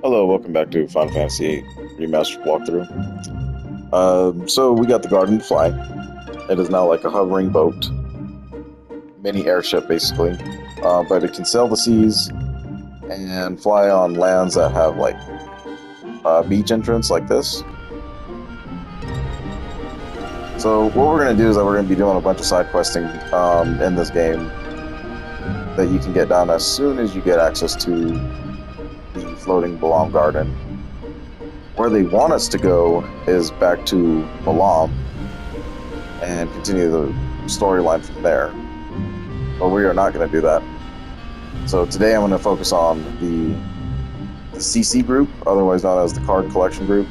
Hello, welcome back to Final Fantasy VIII Remastered walkthrough. So we got the garden to fly. It is now like a hovering boat, mini airship basically, but it can sail the seas and fly on lands that have like beach entrance like this. So what we're going to do is that we're going to be doing a bunch of side questing in this game that you can get done as soon as you get access to the floating Balam Garden. Where they want us to go is back to Balam and continue the storyline from there. But we are not going to do that. So today I'm going to focus on the CC group, otherwise known as the card collection group.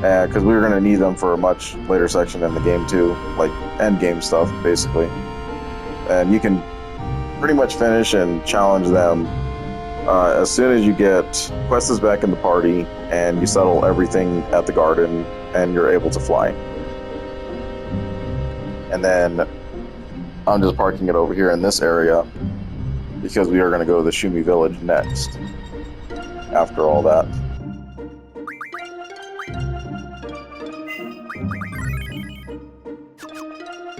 Because we're going to need them for a much later section in the game too, like end game stuff basically. And you can pretty much finish and challenge them as soon as you get Quests back in the party and you settle everything at the garden and you're able to fly. And then I'm just parking it over here in this area because we are going to go to the Shumi village next after all that.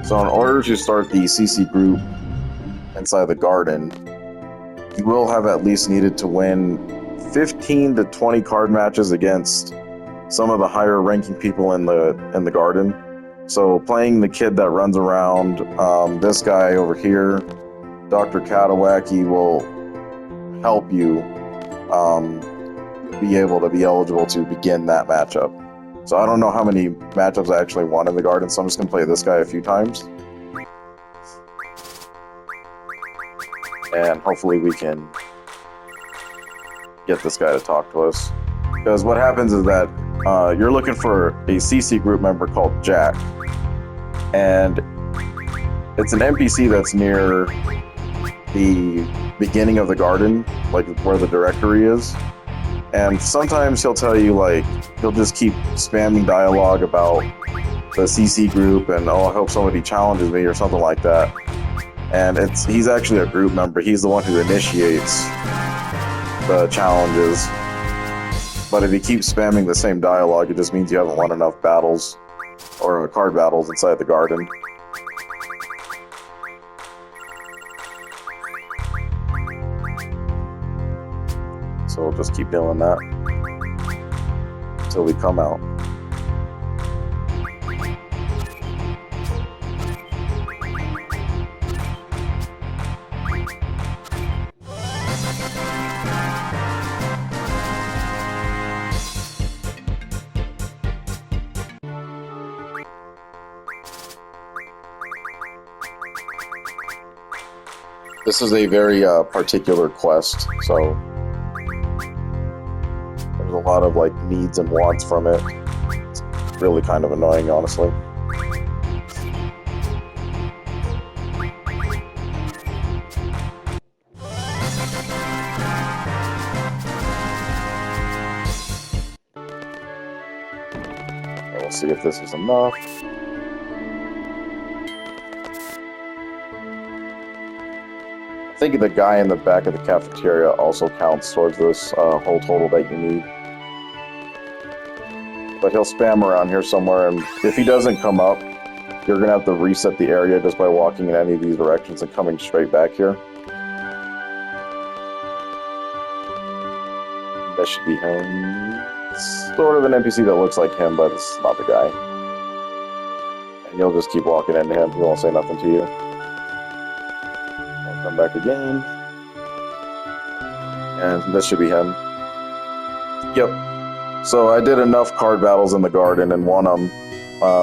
So in order to start the CC group inside the garden, you will have at least needed to win 15 to 20 card matches against some of the higher ranking people in the garden. So playing the kid that runs around, this guy over here, Dr. Katawaki, will help you be able to be eligible to begin that matchup. So I don't know how many matchups I actually won in the garden, so I'm just going to play this guy a few times. And hopefully we can get this guy to talk to us. Because what happens is that you're looking for a CC group member called Jack. And it's an NPC that's near the beginning of the garden, like where the directory is. And sometimes he'll tell you, like, he'll just keep spamming dialogue about the CC group and, oh, I hope somebody challenges me or something like that. And he's actually a group member. He's the one who initiates the challenges. But if he keeps spamming the same dialogue, it just means you haven't won enough battles or card battles inside the garden. So we'll just keep doing that until we come out. This is a very particular quest, so there's a lot of like needs and wants from it. It's really kind of annoying, honestly. We'll see if this is enough. I think the guy in the back of the cafeteria also counts towards this whole total that you need. But he'll spam around here somewhere, and if he doesn't come up, you're going to have to reset the area just by walking in any of these directions and coming straight back here. That should be him. It's sort of an NPC that looks like him, but it's not the guy. And you'll just keep walking into him, he won't say nothing to you. Come back again, and this should be him. Yep. So I did enough card battles in the garden and won them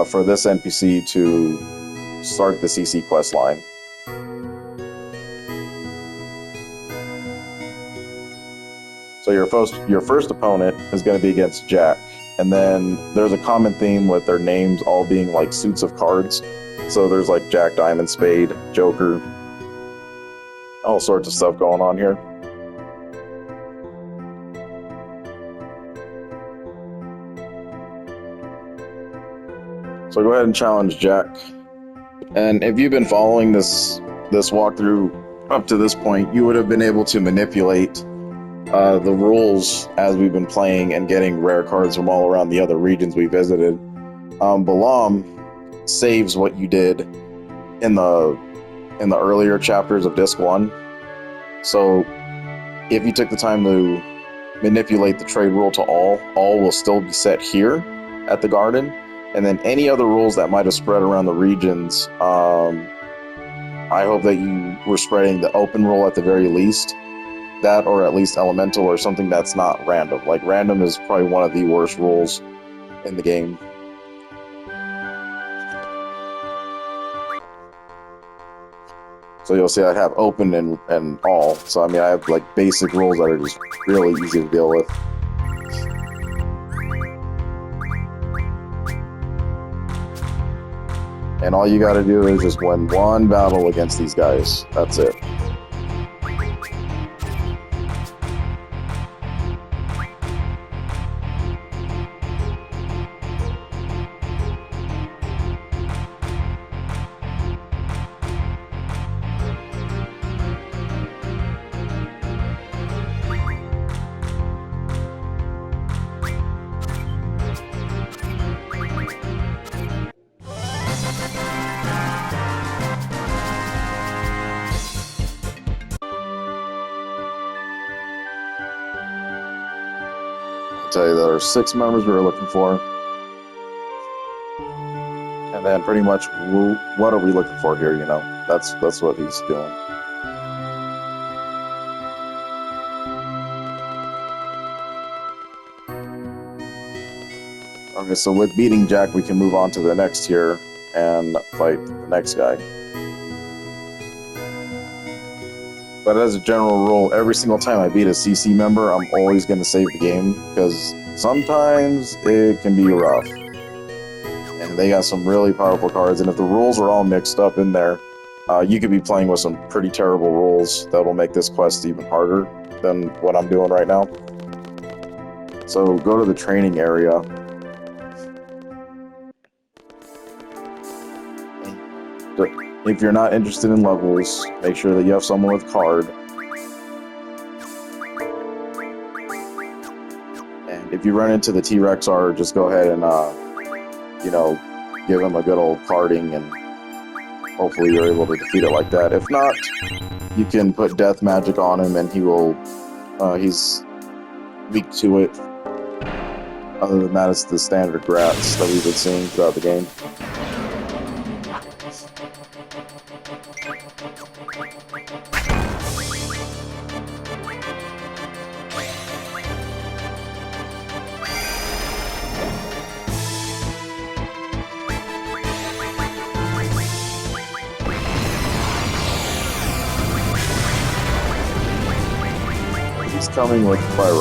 for this NPC to start the CC quest line. So your first opponent is going to be against Jack, and then there's a common theme with their names all being like suits of cards. So there's like Jack, Diamond, Spade, Joker. All sorts of stuff going on here. So go ahead and challenge Jack. And if you've been following this walkthrough up to this point, you would have been able to manipulate the rules as we've been playing and getting rare cards from all around the other regions we visited. Balam saves what you did in the earlier chapters of Disc 1. So if you took the time to manipulate the trade rule to all will still be set here at the garden. And then any other rules that might have spread around the regions, I hope that you were spreading the open rule at the very least. That, or at least elemental, or something that's not random. Like, random is probably one of the worst rules in the game. So you'll see I have open and all. So I mean, I have like basic rules that are just really easy to deal with. And all you gotta do is just win one battle against these guys. That's it. Tell you there are 6 members we were looking for, and then pretty much what are we looking for here? You know, that's what he's doing. Okay, so with beating Jack, we can move on to the next tier and fight the next guy. But as a general rule, every single time I beat a CC member, I'm always going to save the game, because sometimes it can be rough. And they got some really powerful cards, and if the rules are all mixed up in there, you could be playing with some pretty terrible rules that will make this quest even harder than what I'm doing right now. So go to the training area. If you're not interested in levels, make sure that you have someone with card. And if you run into the T-Rexar, just go ahead and, you know, give him a good old carding, and hopefully you're able to defeat it like that. If not, you can put death magic on him and he will, he's weak to it. Other than that, it's the standard grats that we've been seeing throughout the game. He's coming with Fire.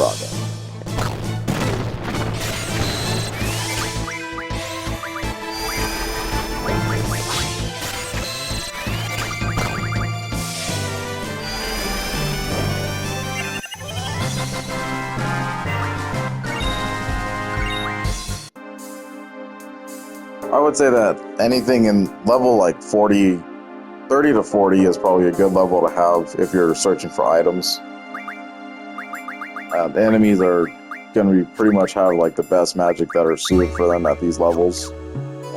I would say that anything in level like 30 to 40 is probably a good level to have if you're searching for items. The enemies are going to be pretty much have like the best magic that are suited for them at these levels.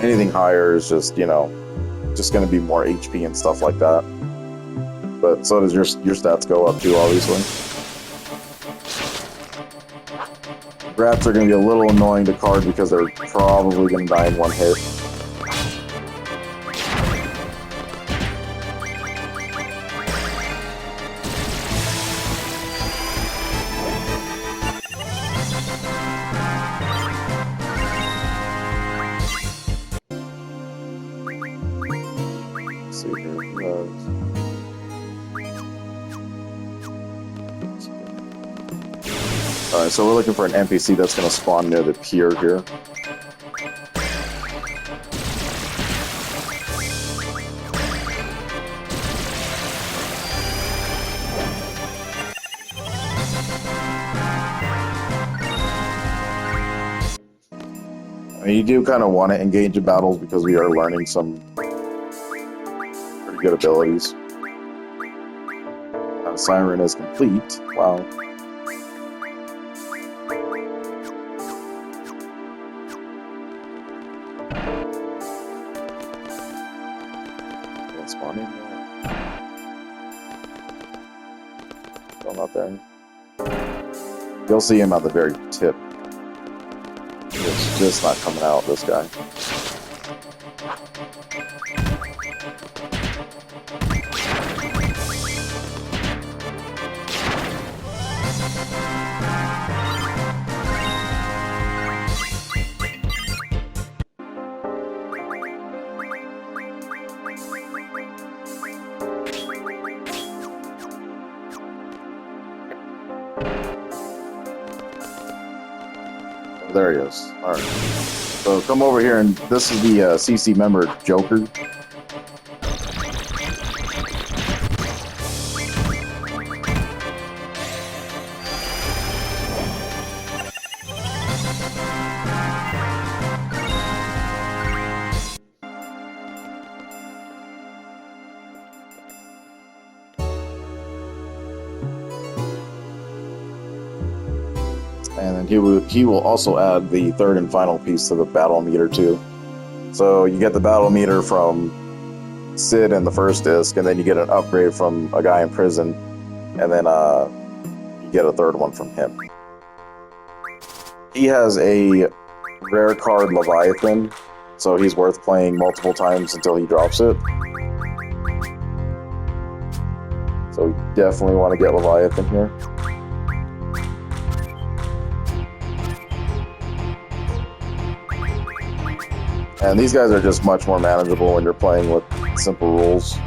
Anything higher is just, you know, just going to be more HP and stuff like that. But so does your stats go up too, obviously. Grats are going to be a little annoying to card because they're probably going to die in one hit. Let's see here. Alright, so we're looking for an NPC that's going to spawn near the pier here. I mean, you do kind of want to engage in battles because we are learning some good abilities. Siren is complete. Wow. Can't spawn in yet. Still not there. You'll see him at the very tip. It's just not coming out, this guy. There he is. Alright. So come over here, and this is the CC member, Joker. And then he will also add the third and final piece to the battle meter too. So you get the battle meter from Sid in the first disc, and then you get an upgrade from a guy in prison, and then you get a third one from him. He has a rare card Leviathan, so he's worth playing multiple times until he drops it. So we definitely want to get Leviathan here. And these guys are just much more manageable when you're playing with simple rules.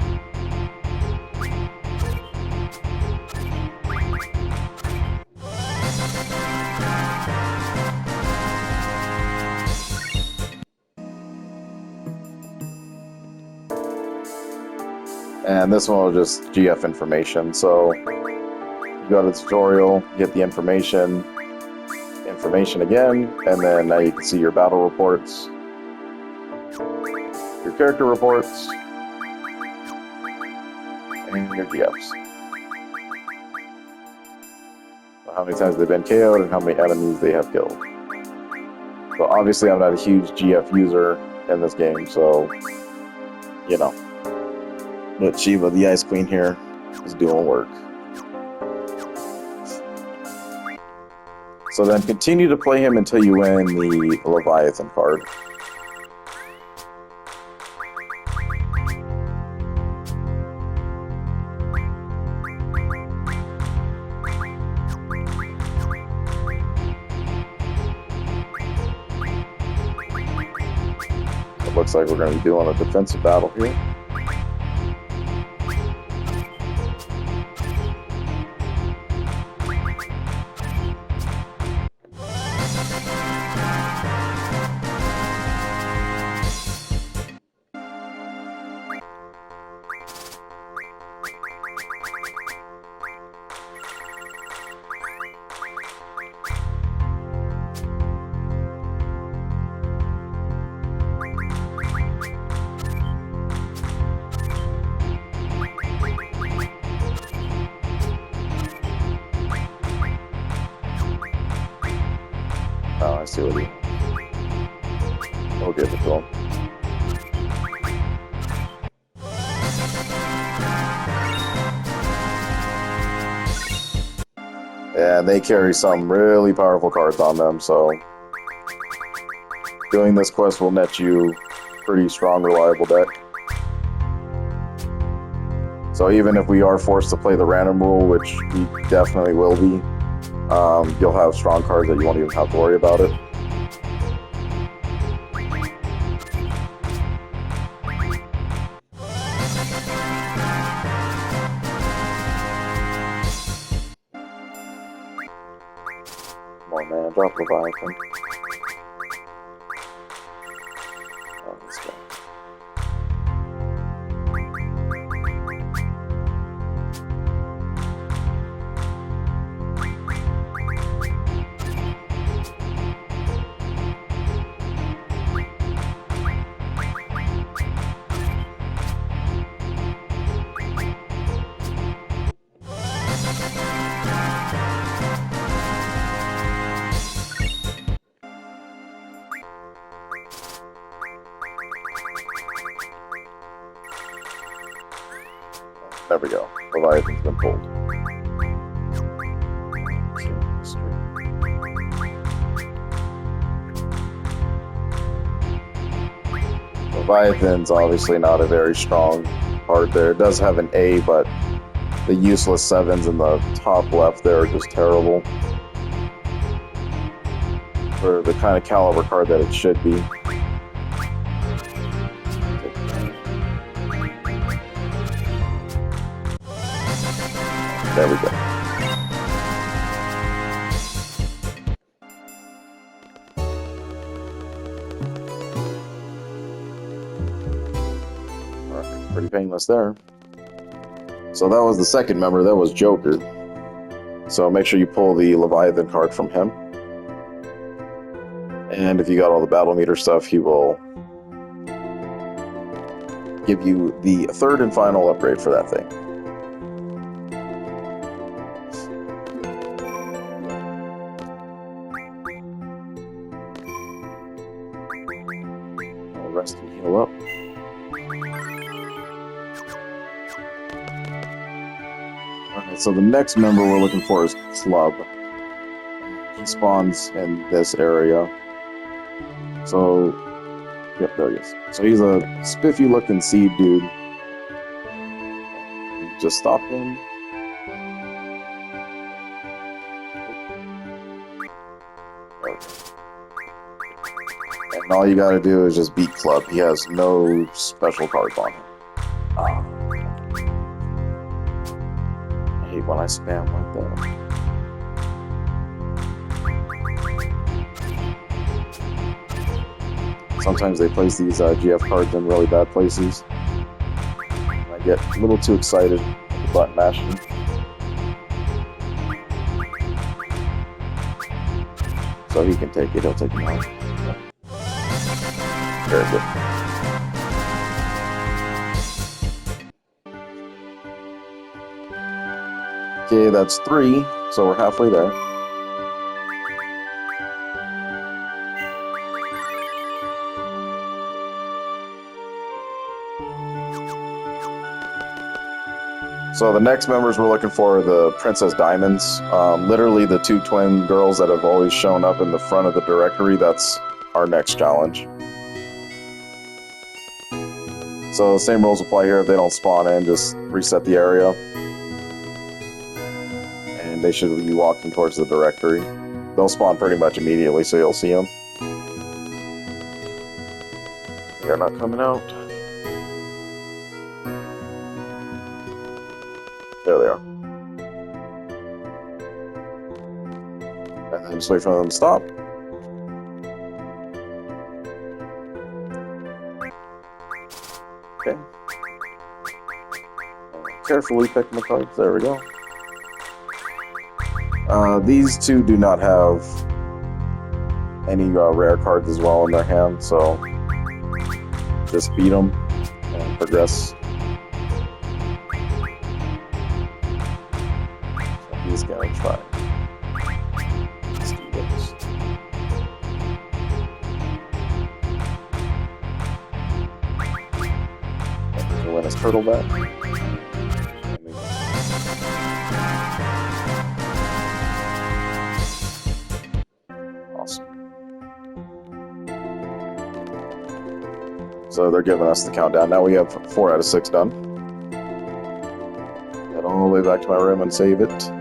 And this one will just GF information. So you go to the tutorial, get the information again, and then now you can see your battle reports, your character reports, and your GFs. So how many times they've been KO'd and how many enemies they have killed. So obviously I'm not a huge GF user in this game, so, you know. But Shiva, the Ice Queen here, is doing work. So then continue to play him until you win the Leviathan card. It looks like we're going to be doing a defensive battle here. Oh, I see what he... We'll give it to him. And they carry some really powerful cards on them, so doing this quest will net you pretty strong, reliable deck. So even if we are forced to play the random rule, which we definitely will be, you'll have strong cards that you won't even have to worry about it. Come on, man, drop Leviathan. Oh, this guy. There we go. Leviathan's been pulled. Leviathan's obviously not a very strong card there. It does have an A, but the useless 7s in the top left there are just terrible. For the kind of caliber card that it should be. There we go. Alright, pretty painless there. So that was the second member, that was Joker. So make sure you pull the Leviathan card from him. And if you got all the battle meter stuff, he will give you the third and final upgrade for that thing. I'll rest and heal up. Alright, so the next member we're looking for is Club. He spawns in this area. So, yep, there he is. So he's a spiffy looking seed dude. Just stop him. And all you gotta do is just beat Club. He has no special cards on him. I hate when I spam like that. Sometimes they place these GF cards in really bad places. I get a little too excited with the button mashing. So he can take it, he'll take it out. Very good. Okay, that's 3, so we're halfway there. So the next members we're looking for are the Princess Diamonds. Literally the 2 twin girls that have always shown up in the front of the directory. That's our next challenge. So the same rules apply here. If they don't spawn in, just reset the area. And they should be walking towards the directory. They'll spawn pretty much immediately, so you'll see them. They're not coming out. There they are. And then just wait for them to stop. Okay. Carefully pick my cards. There we go. These 2 do not have any rare cards as well in their hand, so just beat them and progress. He's gonna try. Let's do this. He'll win his turtle back. Awesome. So they're giving us the countdown. Now we have 4 out of 6 done. Head all the way back to my room and save it.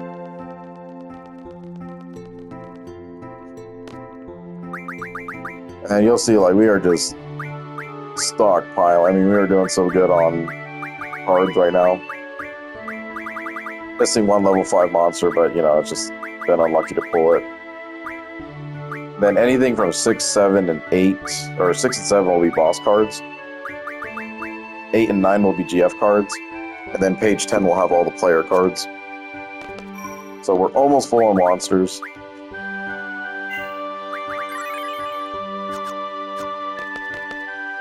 And you'll see, like, we are just stockpile. I mean, we are doing so good on cards right now. Missing 1 level 5 monster, but, you know, it's just been unlucky to pull it. Then anything from 6, 7, and 8, or 6 and 7 will be boss cards. 8 and 9 will be GF cards. And then page 10 will have all the player cards. So we're almost full on monsters.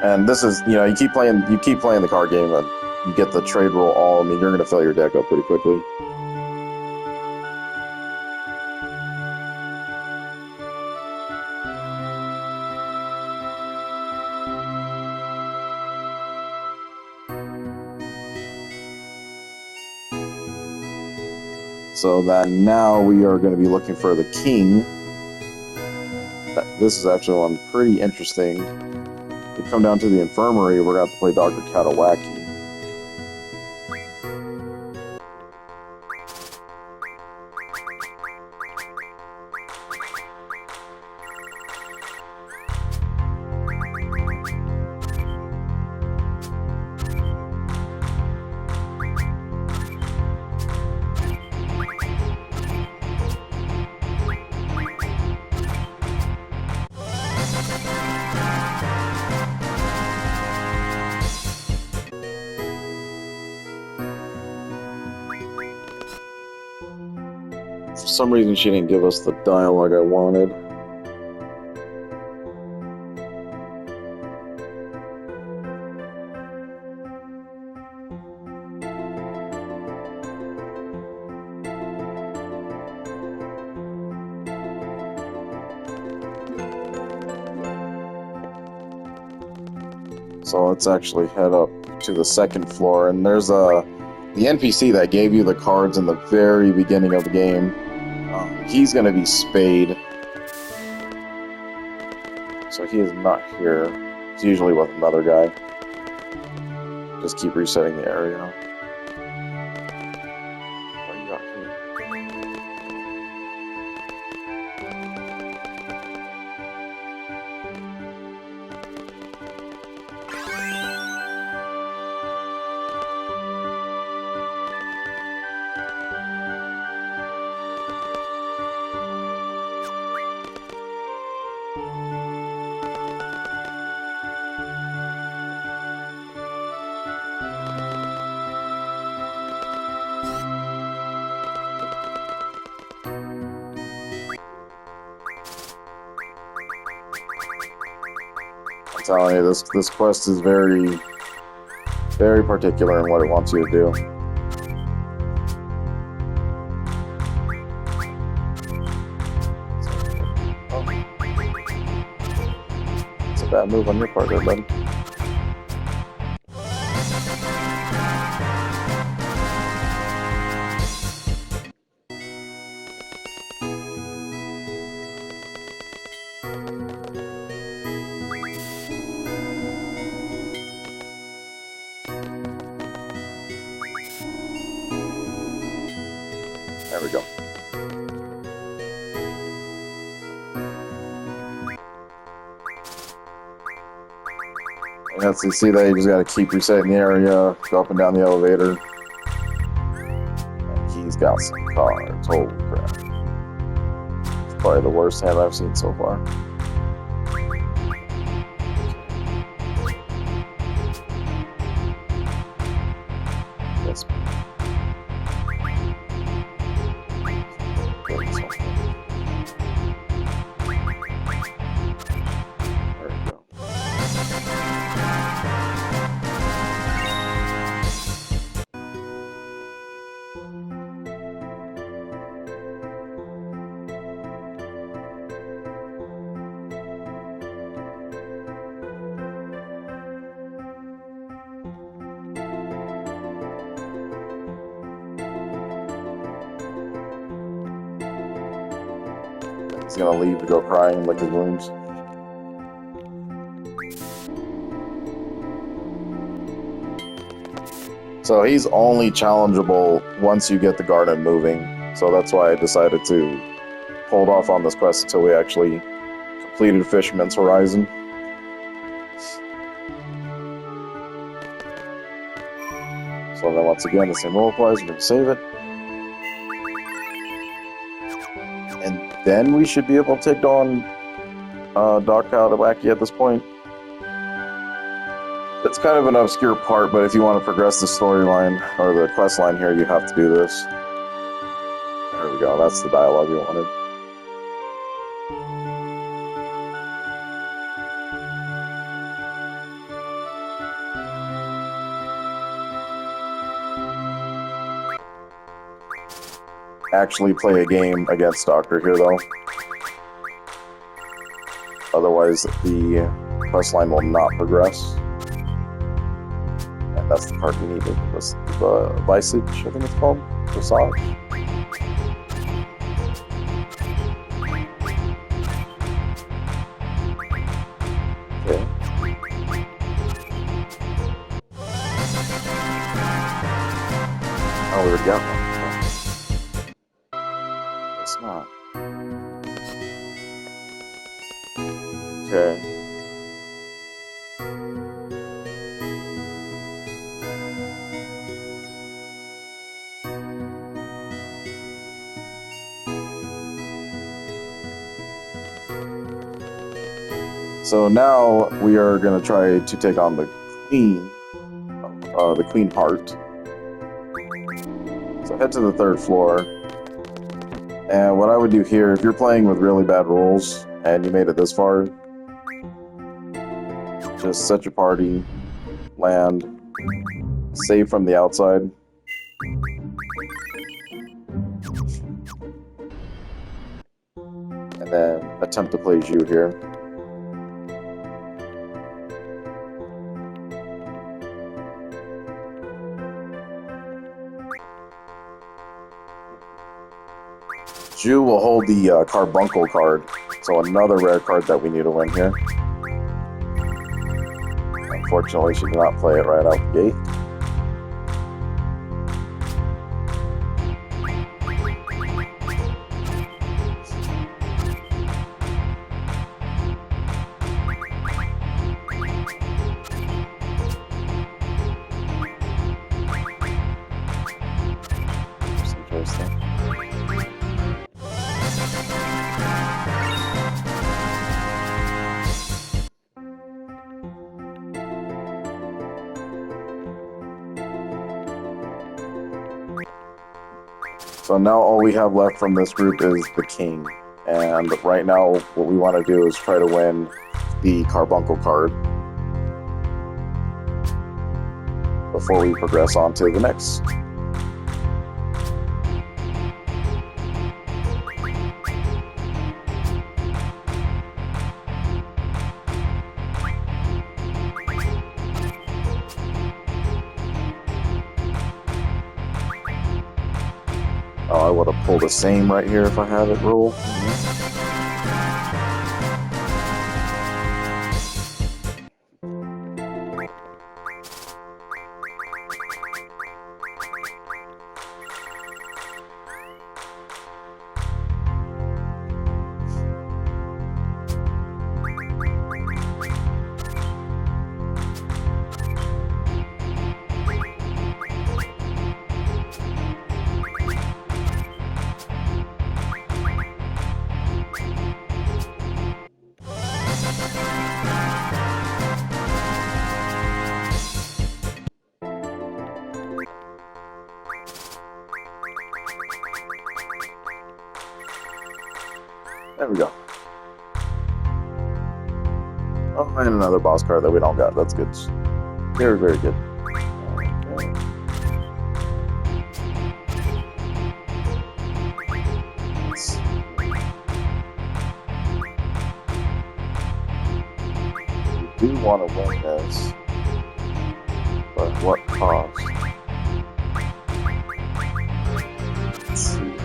And this is, you know, you keep playing the card game and you get the trade roll all. I mean, you're going to fill your deck up pretty quickly. So then now we are going to be looking for the king. This is actually one pretty interesting. We come down to the infirmary, we're going to have to play Dr. Katawaki. For some reason, she didn't give us the dialogue I wanted. So let's actually head up to the second floor, and there's the NPC that gave you the cards in the very beginning of the game. He's going to be Spade. So he is not here. He's usually with another guy. Just keep resetting the area. What do you got here? I'm telling you, this quest is very, very particular in what it wants you to do. It's a bad move on your part there, buddy. There we go. And you see that you just gotta keep resetting the area, go up and down the elevator. And he's got some cards. Holy crap. It's probably the worst hand I've seen so far. Yes. He's gonna leave to go crying and lick his wounds. So he's only challengeable once you get the garden moving. So that's why I decided to hold off on this quest until we actually completed Fisherman's Horizon. So then once again, the same rule applies. We're going to save it. And then we should be able to take on Dr. Katawaki at this point. It's kind of an obscure part, but if you want to progress the storyline, or the quest line here, you have to do this. There we go, that's the dialogue you wanted. Actually play a game against Doctor here, though. Otherwise, the quest line will not progress. And that's the card we need, the Visage, I think it's called. Visage. Oh, we already got one. It's not. Okay. So now we are going to try to take on the queen heart. So head to the 3rd floor. And what I would do here, if you're playing with really bad rules and you made it this far, just set your party, land, save from the outside. And then attempt to play Zhu here. Zhu will hold the Carbuncle card, so another rare card that we need to win here. Unfortunately, she did not play it right out the gate. That's interesting. So now all we have left from this group is the king. And right now what we want to do is try to win the Carbuncle card before we progress on to the next. Oh, I would have pulled the same right here if I had it roll. There we go. Oh, and another boss card that we don't got. That's good. Very, very good. Okay. Let's see. We do want to win this, but what cost? Let's see.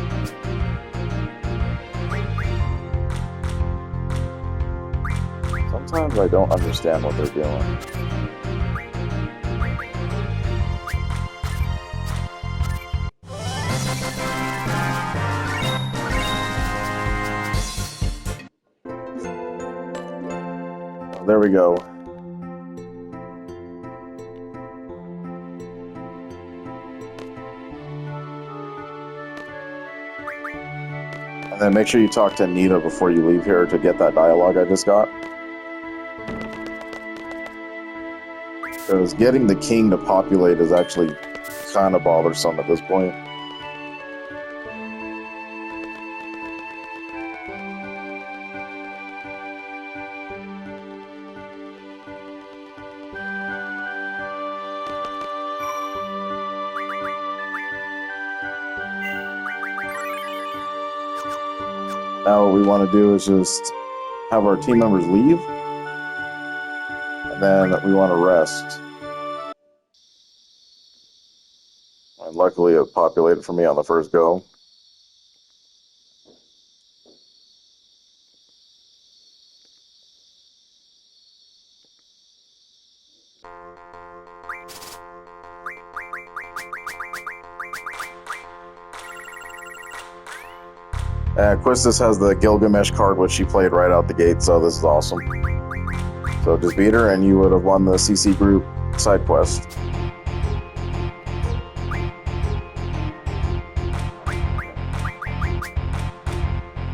Sometimes I don't understand what they're doing. There we go. And then make sure you talk to Nita before you leave here to get that dialogue I just got. Because getting the king to populate is actually kind of bothersome at this point. Now what we want to do is just have our team members leave. And then we want to rest. And luckily it populated for me on the first go. Quistis has the Gilgamesh card, which she played right out the gate, so this is awesome. So just beat her, and you would have won the CC group side quest.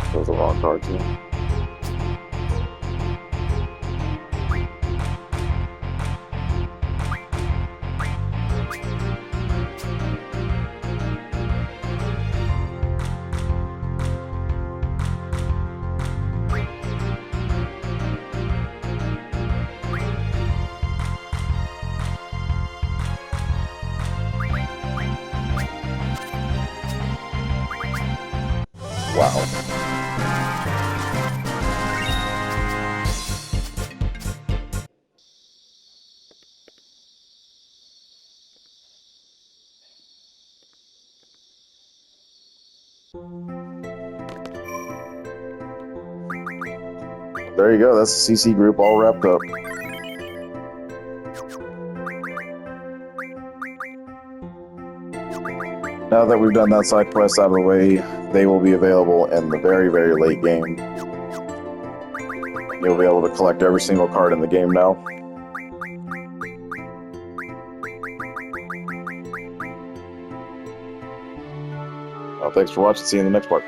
That was the wrong card, too. Wow. There you go, that's the CC group all wrapped up. Now that we've done that side quest out of the way, they will be available in the very, very late game. You'll be able to collect every single card in the game now. Well, thanks for watching. See you in the next part.